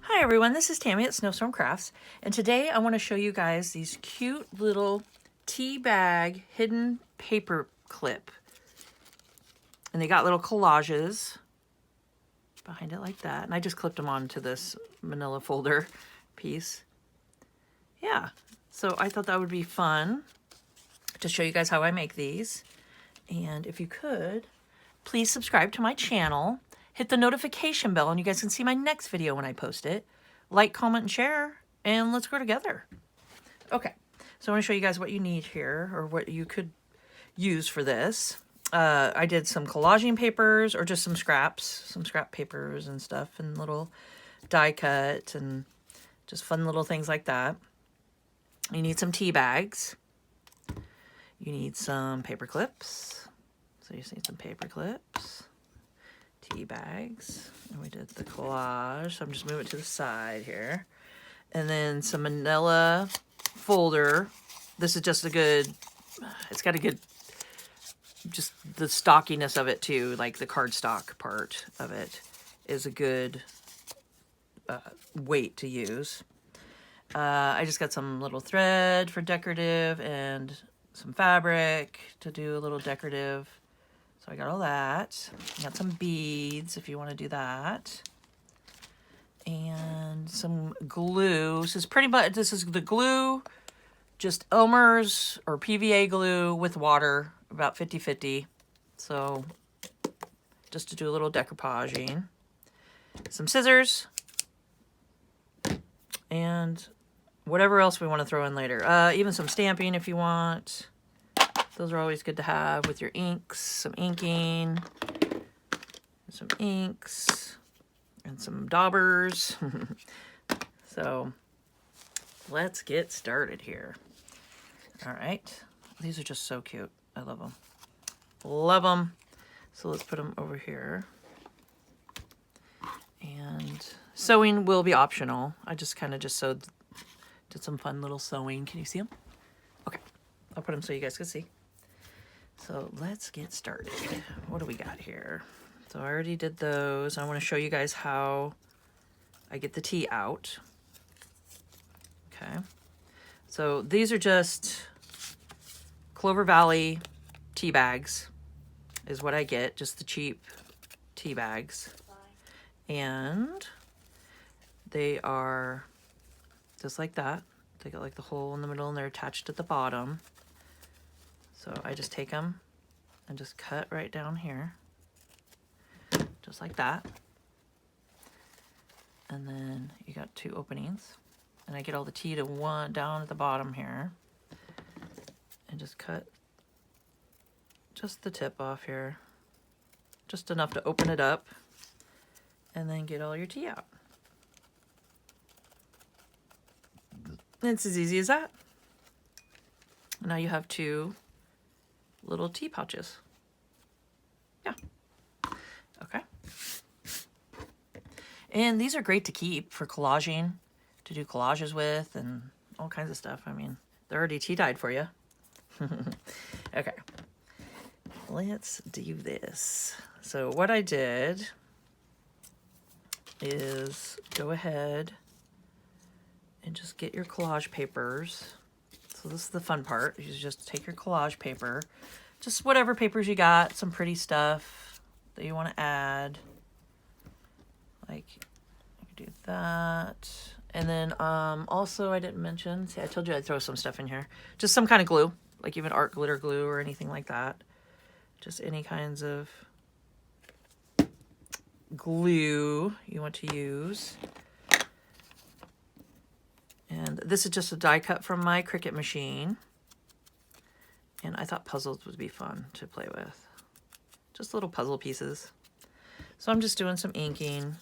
Hi everyone, this is Tammy at Snowstorm Crafts, and today I want to show you guys these cute little tea bag hidden paper clip. And they got little collages behind it like that, and I just clipped them onto this manila folder piece. Yeah, so I thought that would be fun to show you guys how I make these. And if you could, please subscribe to my channel, hit the notification bell, and you guys can see my next video when I post it. Like, comment, and share, and let's grow together. Okay, so I want to show you guys what you need here, or what you could use for this. I did some collaging papers, or just some scrap papers and stuff, and little die cut, and just fun little things like that. You need some tea bags. You need some paper clips. So you just need some paper clips, tea bags, and we did the collage. So I'm just moving it to the side here. And then some manila folder. This is just a good, it's got a good, just the stockiness of it too, like the cardstock part of it is a good weight to use. I just got some little thread for decorative and some fabric to do a little decorative. So I got all that. I got some beads if you want to do that. And some glue. This is pretty much, this is the glue, just Elmer's or PVA glue with water, about 50-50. So just to do a little decoupaging. Some scissors. And whatever else we want to throw in later. Even some stamping if you want. Those are always good to have with your inks. Some inking. Some inks. And some daubers. So let's get started here. All right. These are just so cute. I love them. Love them. So let's put them over here. And sewing will be optional. I just kind of just sewed, did some fun little sewing. Can you see them? Okay. I'll put them so you guys can see. So let's get started. What do we got here? So I already did those. I want to show you guys how I get the tea out. Okay. So these are just Clover Valley tea bags is what I get. Just the cheap tea bags. And they are just like that. They got like the hole in the middle and they're attached at the bottom. So I just take them and just cut right down here. Just like that. And then you got two openings. And I get all the tea to one down at the bottom here. And just cut just the tip off here. Just enough to open it up. And then get all your tea out. And it's as easy as that. Now you have two little tea pouches. Yeah. Okay. And these are great to keep for collaging, to do collages with and all kinds of stuff. I mean, they're already tea dyed for you. Okay. Let's do this. So what I did is go ahead and just get your collage papers. So this is the fun part. You just take your collage paper, just whatever papers you got, some pretty stuff that you want to add. Like, you could do that. And then also I didn't mention, see, I told you I'd throw some stuff in here. Just some kind of glue, like even art glitter glue or anything like that. Just any kinds of glue you want to use. And this is just a die cut from my Cricut machine. And I thought puzzles would be fun to play with. Just little puzzle pieces. So I'm just doing some inking.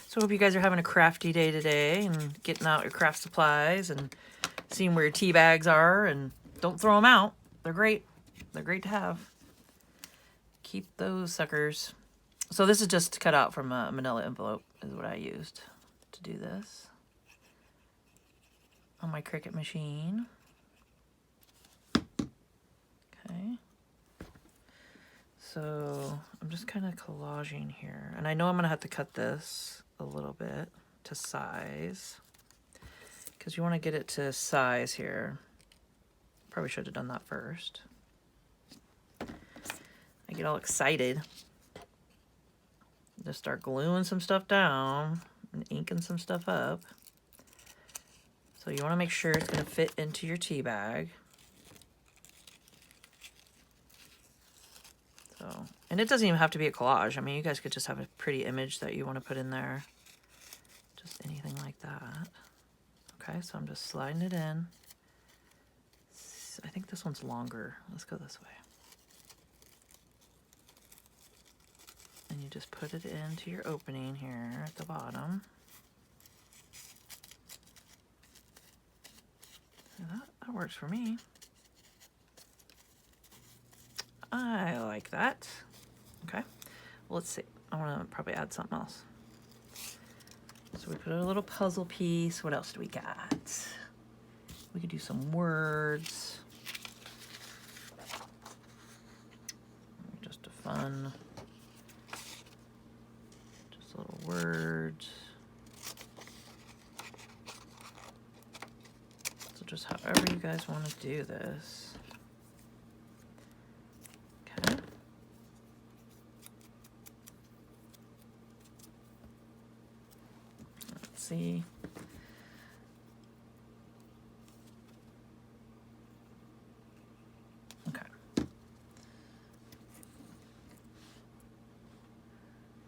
So I hope you guys are having a crafty day today and getting out your craft supplies and seeing where your tea bags are, and don't throw them out. They're great. They're great to have. Keep those suckers. So this is just cut out from a manila envelope is what I used to do this on my Cricut machine. Okay. So I'm just kind of collaging here. And I know I'm going to have to cut this a little bit to size, because you want to get it to size here. Probably should have done that first. I get all excited. Just start gluing some stuff down and inking some stuff up. So you want to make sure it's going to fit into your tea bag. So, and it doesn't even have to be a collage. I mean, you guys could just have a pretty image that you want to put in there. Just anything like that. Okay, so I'm just sliding it in. I think this one's longer. Let's go this way. And you just put it into your opening here at the bottom. That works for me. I like that. Okay, well, let's see. I want to probably add something else. So we put a little puzzle piece. What else do we got? We could do some words. Just a fun, just little words. So just however you guys want to do this. Okay. Let's see. Okay.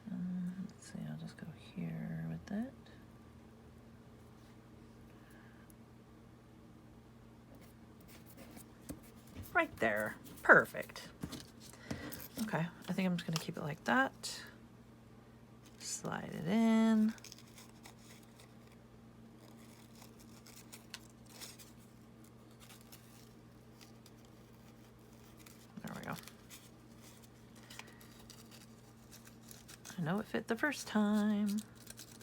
Let's see, I'll just go here with it. Right there. Perfect. Okay, I think I'm just going to keep it like that. Slide it in. There we go. I know it fit the first time.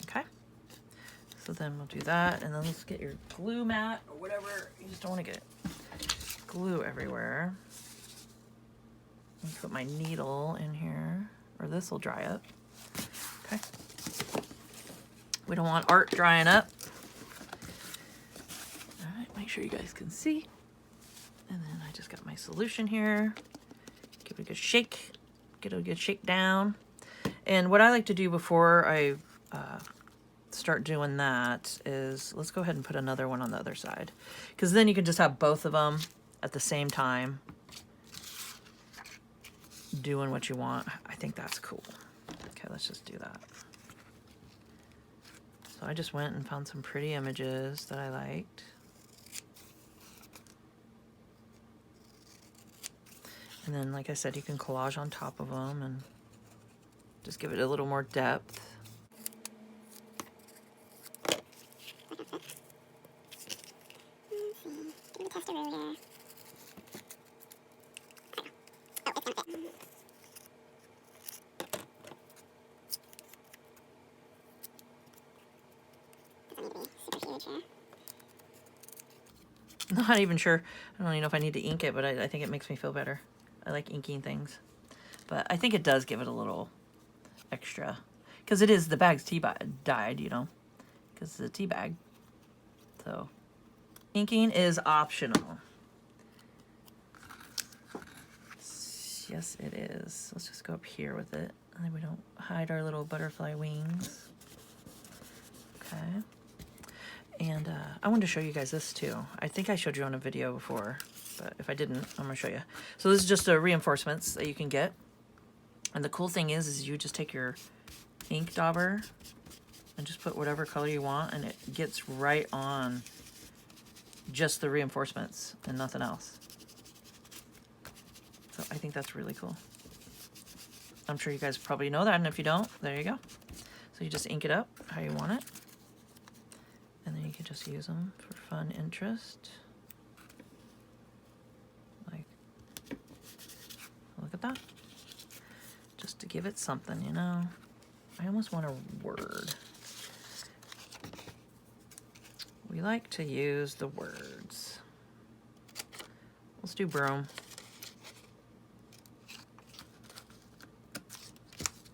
Okay. So then we'll do that, and then let's get your glue mat or whatever. You just don't want to get glue everywhere. Put my needle in here, or this will dry up. Okay. We don't want art drying up. All right, make sure you guys can see. And then I just got my solution here. Give it a good shake. Get a good shake down. And what I like to do before I start doing that is, let's go ahead and put another one on the other side. Because then you can just have both of them at the same time doing what you want. I think that's cool. Okay, let's just do that. So I just went and found some pretty images that I liked. And then, like I said, you can collage on top of them and just give it a little more depth. Not even sure. I don't even know if I need to ink it, but I think it makes me feel better. I like inking things. But I think it does give it a little extra. Because it is, the bag's dyed, you know. Because it's a tea bag. So, inking is optional. Yes, it is. Let's just go up here with it. And then we don't hide our little butterfly wings. Okay. And I wanted to show you guys this too. I think I showed you on a video before, but if I didn't, I'm gonna show you. So this is just reinforcements that you can get. And the cool thing is you just take your ink dauber and just put whatever color you want, and it gets right on just the reinforcements and nothing else. So I think that's really cool. I'm sure you guys probably know that, and if you don't, there you go. So you just ink it up how you want it. And then you can just use them for fun interest. Like, look at that. Just to give it something, you know. I almost want a word. We like to use the words. Let's do broom.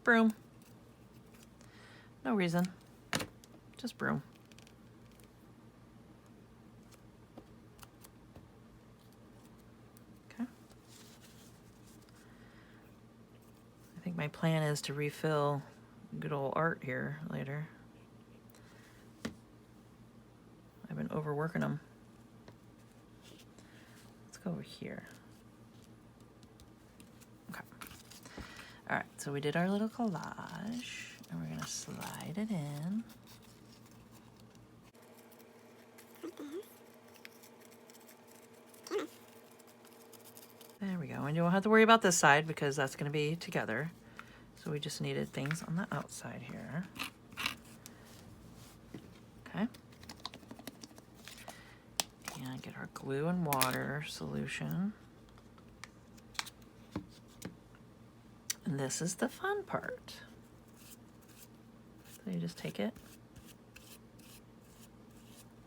broom. No reason. Just broom. Okay. I think my plan is to refill good old art here later. I've been overworking them. Let's go over here. Okay. All right, so we did our little collage, and we're gonna slide it in. There we go, and you won't have to worry about this side because that's gonna be together. So we just needed things on the outside here. Okay. And get our glue and water solution. And this is the fun part. So you just take it.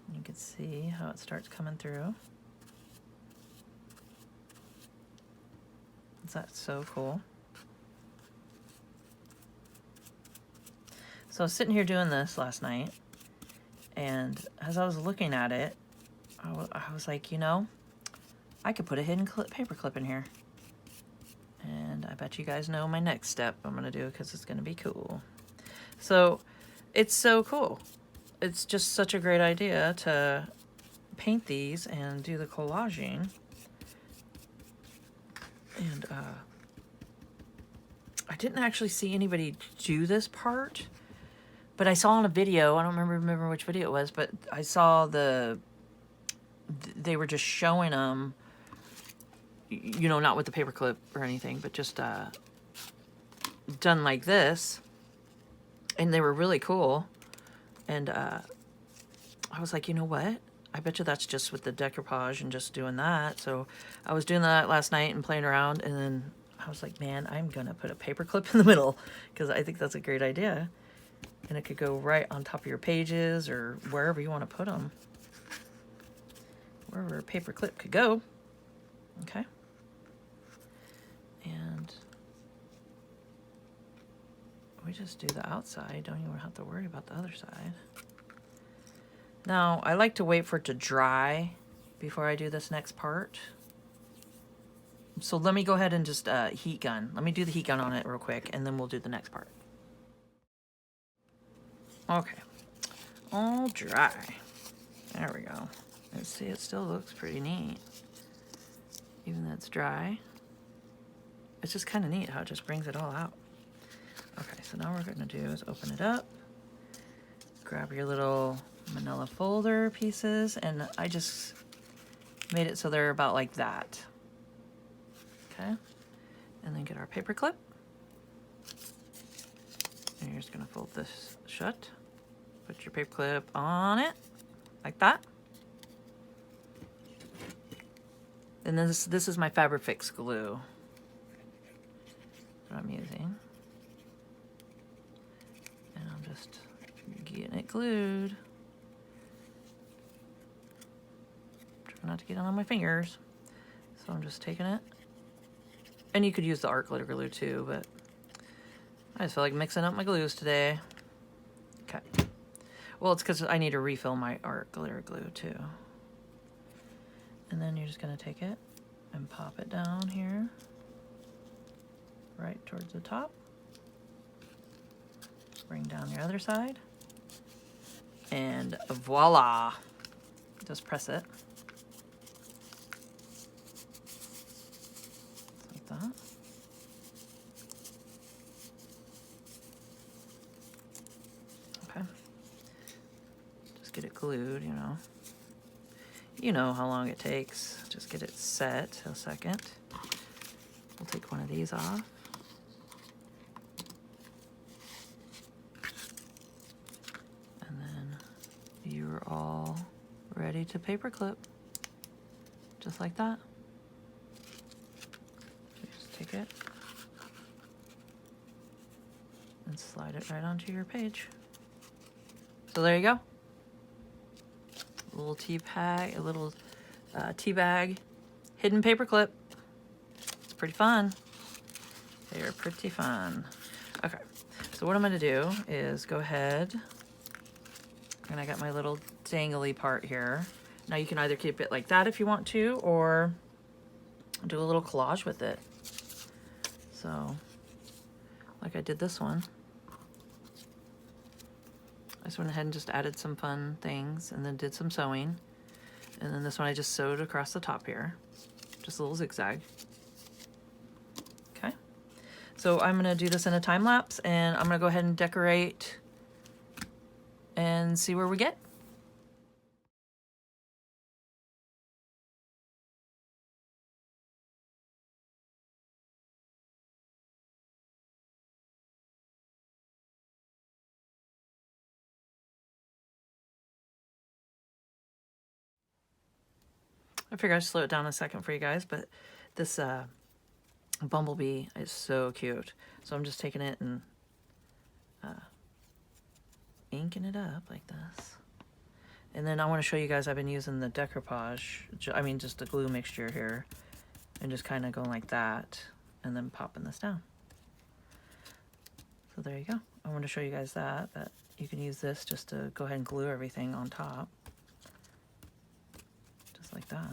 And you can see how it starts coming through. Is that so cool? So I was sitting here doing this last night, and as I was looking at it, I was like, you know, I could put a hidden paper clip in here. And I bet you guys know my next step I'm going to do because it's going to be cool. So it's so cool. It's just such a great idea to paint these and do the collaging. And I didn't actually see anybody do this part, but I saw in a video, I don't remember which video it was, but I saw they were just showing them, you know, not with the paper clip or anything, but just done like this, and they were really cool. And I was like, you know what? I bet you that's just with the decoupage and just doing that. So I was doing that last night and playing around, and then I was like, man, I'm gonna put a paper clip in the middle because I think that's a great idea. And it could go right on top of your pages or wherever you want to put them. Wherever a paper clip could go. Okay. And we just do the outside. Don't even have to worry about the other side. Now, I like to wait for it to dry before I do this next part. So let me go ahead and just heat gun. Let me do the heat gun on it real quick, and then we'll do the next part. Okay. All dry. There we go. Let's see, it still looks pretty neat. Even though it's dry. It's just kind of neat how it just brings it all out. Okay, so now what we're going to do is open it up. Grab your little manila folder pieces, and I just made it so they're about like that. Okay, and then get our paper clip. And you're just going to fold this shut. Put your paper clip on it, like that. And then this is my Fabric Fix glue that I'm using. And I'm just getting it glued. Try not to get it on my fingers. So I'm just taking it. And you could use the art glitter glue too, but I just feel like mixing up my glues today. Okay. Well, it's because I need to refill my art glitter glue too. And then you're just going to take it and pop it down here, right towards the top. Bring down your other side. And voila! Just press it. Like that. Okay. Just get it glued, you know. You know how long it takes. Just get it set a second. We'll take one of these off. And then you're all ready to paper clip. Just like that. You just take it and slide it right onto your page. So there you go. A little tea bag, hidden paper clip. It's pretty fun. They're pretty fun. Okay, So what I'm going to do is go ahead, and I got my little dangly part here. Now you can either keep it like that if you want to, or do a little collage with it. So, like I did this one. I just went ahead and just added some fun things and then did some sewing. And then this one I just sewed across the top here. Just a little zigzag. Okay. So I'm gonna do this in a time lapse, and I'm gonna go ahead and decorate and see where we get. I figured I'd slow it down a second for you guys, but this bumblebee is so cute. So I'm just taking it and inking it up like this. And then I want to show you guys, I've been using the decoupage, I mean just the glue mixture here, and just kind of going like that, and then popping this down. So there you go. I want to show you guys that you can use this just to go ahead and glue everything on top. Just like that.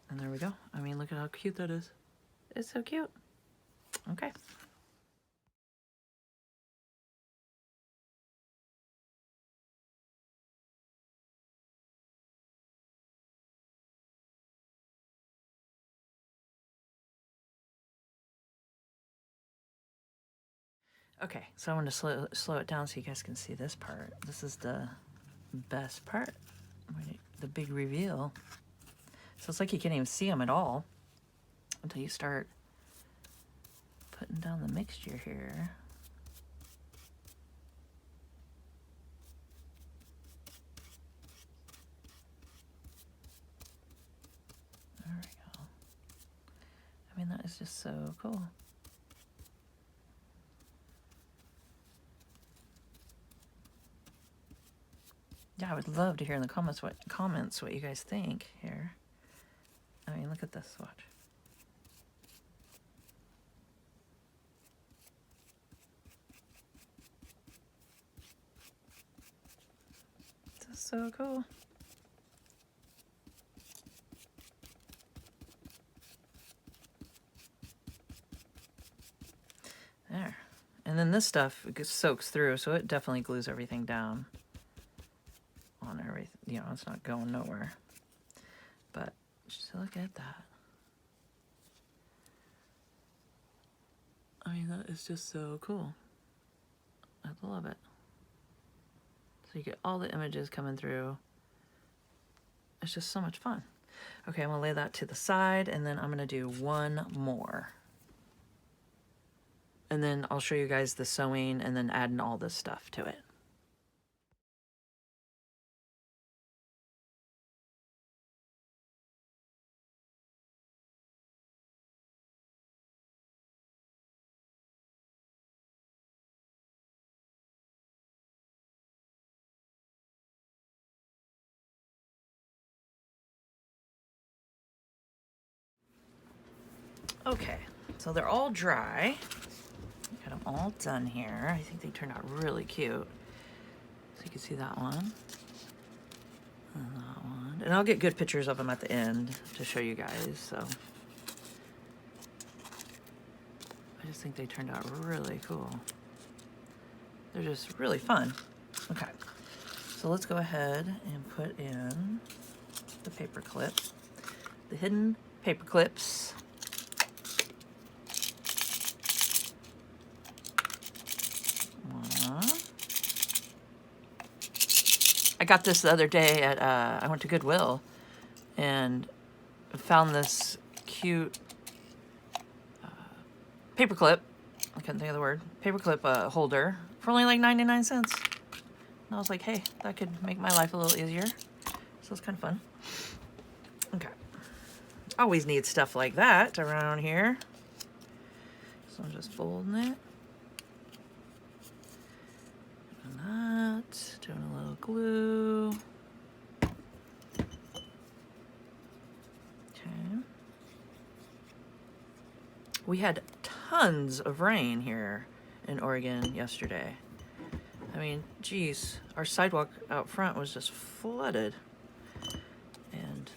And there we go. I mean, look at how cute that is. It's so cute. Okay. Okay, so I want to slow it down so you guys can see this part. This is the best part, the big reveal. So it's like you can't even see them at all until you start putting down the mixture here. There we go. I mean, that is just so cool. Yeah, I would love to hear in the comments what you guys think here. I mean, look at this, watch. This is so cool. There. And then this stuff soaks through, so it definitely glues everything down on everything. You know, it's not going nowhere. But just look at that. I mean, that is just so cool. I love it. So you get all the images coming through. It's just so much fun. Okay, I'm gonna lay that to the side, and then I'm gonna do one more. And then I'll show you guys the sewing and then adding all this stuff to it. Okay, so they're all dry. Got them all done here. I think they turned out really cute. So you can see that one. And that one. And I'll get good pictures of them at the end to show you guys, so. I just think they turned out really cool. They're just really fun. Okay, so let's go ahead and put in the paper clip. The hidden paper clips. I got this the other day at, I went to Goodwill and found this cute paperclip, I couldn't think of the word, paperclip holder for only like 99 cents. And I was like, hey, that could make my life a little easier. So it's kind of fun. Okay. Always need stuff like that around here. So I'm just folding it. Doing a little glue. Okay. We had tons of rain here in Oregon yesterday. I mean, geez, our sidewalk out front was just flooded. And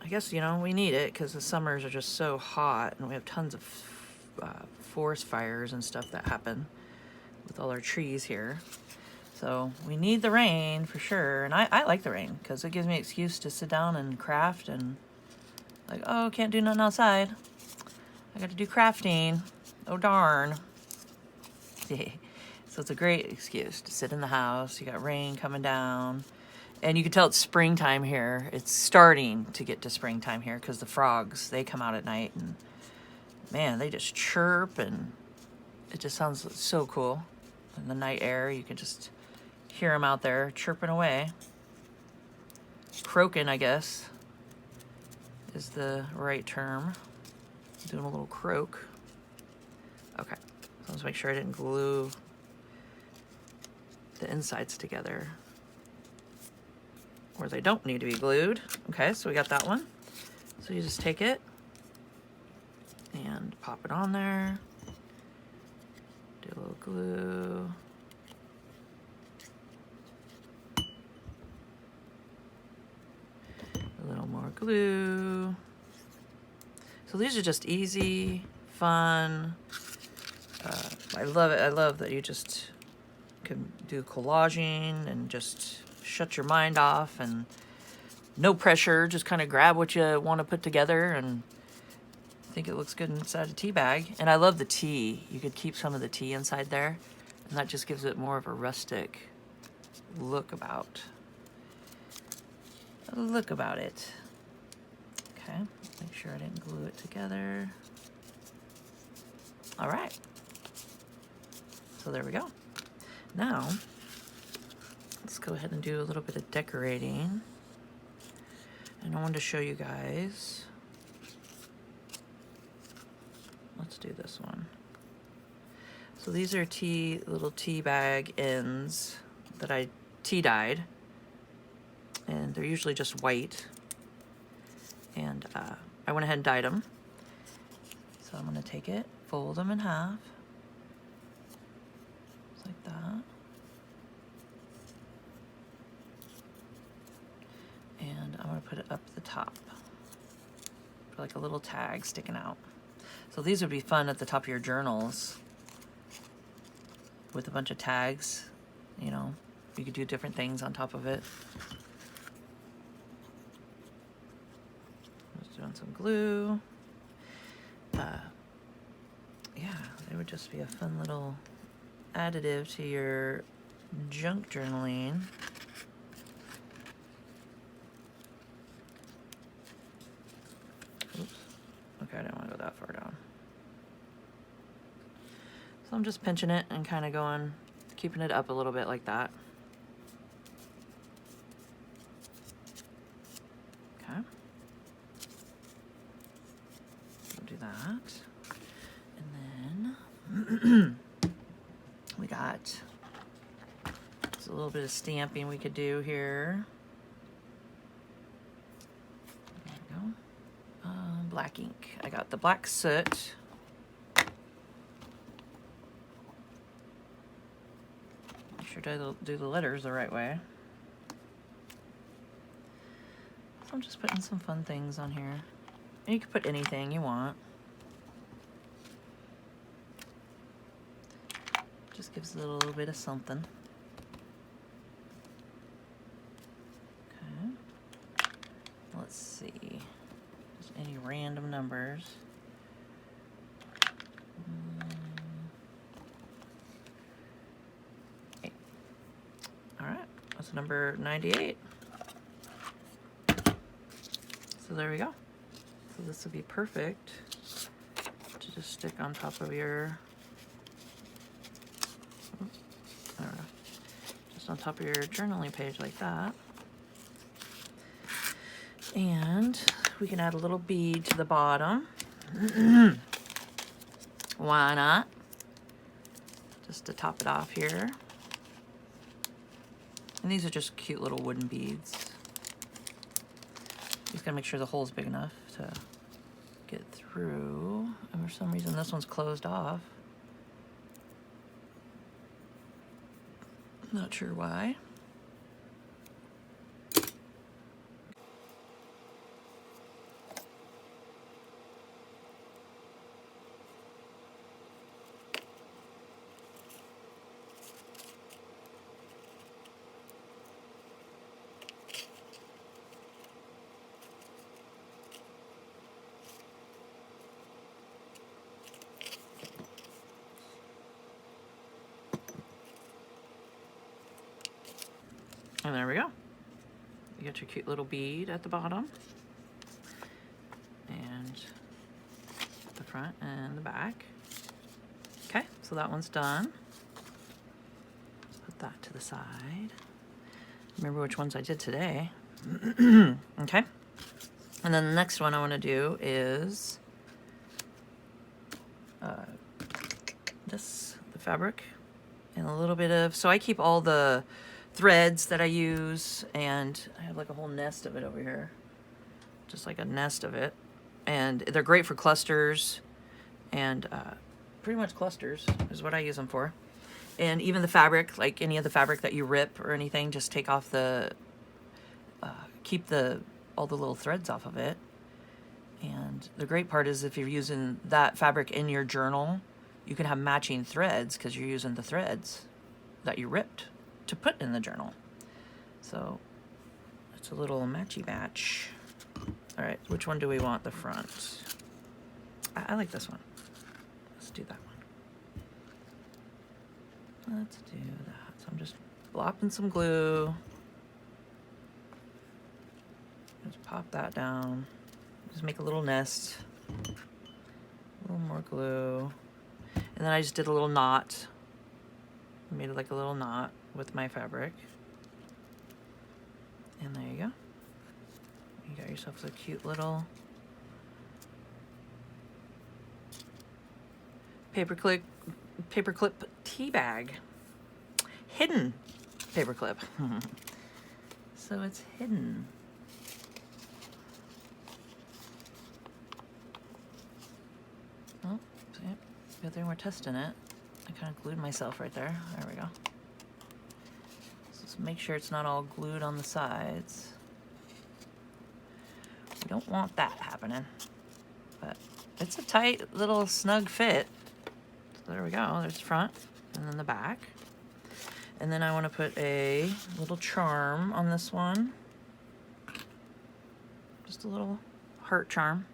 I guess, you know, we need it because the summers are just so hot and we have tons of forest fires and stuff that happen with all our trees here. So we need the rain for sure. And I like the rain because it gives me an excuse to sit down and craft and like, oh, can't do nothing outside. I got to do crafting. Oh, darn. So it's a great excuse to sit in the house. You got rain coming down. And you can tell it's springtime here. It's starting to get to springtime here because the frogs, they come out at night and man, they just chirp and it just sounds so cool. In the night air, you can just hear them out there chirping away. Croaking, I guess, is the right term. Doing a little croak. Okay, so let's make sure I didn't glue the insides together where they don't need to be glued. Okay, so we got that one. So you just take it and pop it on there. Do a little glue. A little more glue. So these are just easy, fun. I love it. I love that you just can do collaging and just shut your mind off and no pressure. Just kind of grab what you want to put together and think it looks good inside a tea bag. And I love the tea. You could keep some of the tea inside there and that just gives it more of a rustic look about it. Okay, make sure I didn't glue it together. All right. So there we go. Now, let's go ahead and do a little bit of decorating. And I wanted to show you guys. Let's do this one. So these are little tea bag ends that I tea dyed. And they're usually just white. And I went ahead and dyed them. So I'm gonna take it, fold them in half. Just like that. And I'm gonna put it up the top. For like a little tag sticking out. So these would be fun at the top of your journals. With a bunch of tags, you know. You could do different things on top of it. Just doing some glue. Yeah, they would just be a fun little additive to your junk journaling. Oops. Okay, I didn't want to go that far down. So I'm just pinching it and kind of going, keeping it up a little bit like that. Okay. We'll do that. And then we got just a little bit of stamping we could do here. There we go. Black ink. I got the black soot. Make sure to do the letters the right way. So I'm just putting some fun things on here. And you can put anything you want. Just gives it a little bit of something. Okay. Let's see. Just any random numbers. Okay. All right. That's number 98. So there we go. So this would be perfect to just stick on top of your, I don't know, just on top of your journaling page like that. And we can add a little bead to the bottom. Why not? Just to top it off here. And these are just cute little wooden beads. Just gotta make sure the hole's big enough to get through. And for some reason this one's closed off. Not sure why. And there we go. You got your cute little bead at the bottom. And the front and the back. Okay, so that one's done. Let's put that to the side. Remember which ones I did today. Okay. And then the next one I want to do is the fabric and a little bit of, so I keep all the threads that I use, and I have like a whole nest of it over here, just like a nest of it, and they're great for clusters, and pretty much clusters is what I use them for. And even the fabric, like any of the fabric that you rip or anything, just take off the keep all the little threads off of it. And the great part is if you're using that fabric in your journal, you can have matching threads because you're using the threads that you ripped to put in the journal. So it's a little matchy match. All right, which one do we want the front? I like this one. Let's do that one. Let's do that. So I'm just plopping some glue. Just pop that down. Just make a little nest. A little more glue. And then I just did a little knot. I made it like a little knot with my fabric. And there you go. You got yourself a cute little paperclip tea bag. Hidden paperclip. So it's hidden. Oh, see? Good thing we're testing it. I kind of glued myself right there. There we go. So just make sure it's not all glued on the sides. We don't want that happening. But it's a tight little snug fit. So there we go. There's the front and then the back. And then I want to put a little charm on this one. Just a little heart charm.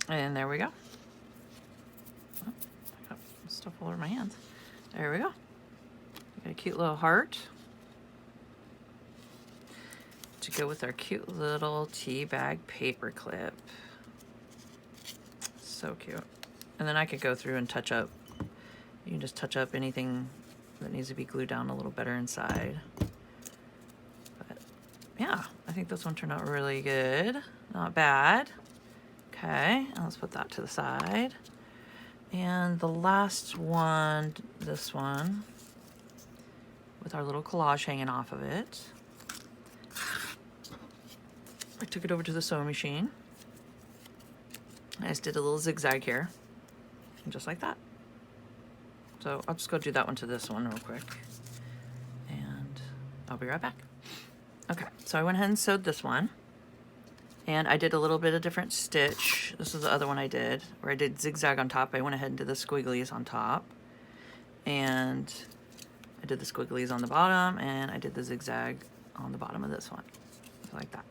And there we go. Oh, I got stuff all over my hands. There we go. Got a cute little heart to go with our cute little tea bag paper clip. So cute. And then I could go through and touch up. You can just touch up anything that needs to be glued down a little better inside. But yeah, I think this one turned out really good. Not bad. Okay, and let's put that to the side. And the last one, this one, with our little collage hanging off of it. I took it over to the sewing machine. I just did a little zigzag here, and just like that. So I'll just go do that one to this one real quick, and I'll be right back. Okay, so I went ahead and sewed this one. And I did a little bit of different stitch. This is the other one I did, where I did zigzag on top. I went ahead and did the squigglies on top. And I did the squigglies on the bottom, and I did the zigzag on the bottom of this one. Like that.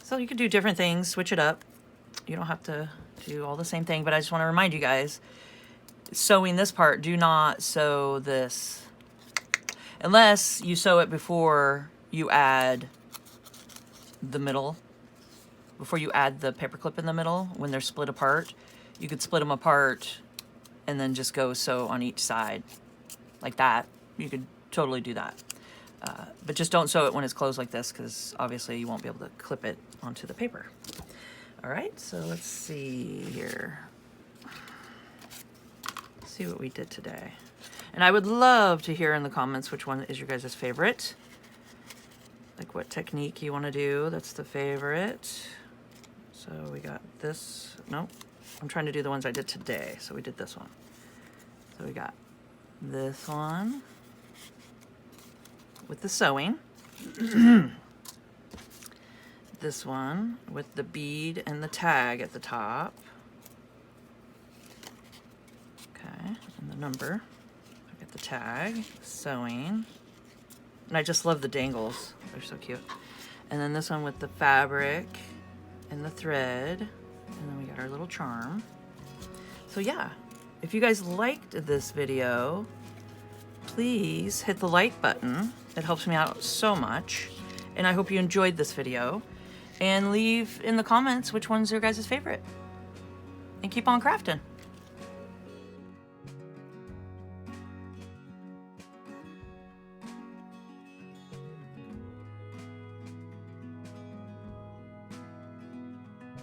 So you can do different things, switch it up. You don't have to do all the same thing, but I just want to remind you guys, sewing this part, do not sew this. Unless you sew it before you add the middle, before you add the paper clip in the middle, when they're split apart, you could split them apart and then just go sew on each side like that. You could totally do that. But just don't sew it when it's closed like this, because obviously you won't be able to clip it onto the paper. All right, so let's see here. Let's see what we did today. And I would love to hear in the comments which one is your guys' favorite. Like what technique you want to do. That's the favorite. So we got this. Nope. I'm trying to do the ones I did today. So we did this one. So we got this one with the sewing. This one with the bead and the tag at the top. Okay, and the number. I get the tag, sewing. And I just love the dangles. They're so cute. And then this one with the fabric and the thread. And then we got our little charm. So yeah, if you guys liked this video, please hit the like button. It helps me out so much. And I hope you enjoyed this video. And leave in the comments which one's your guys' favorite. And keep on crafting.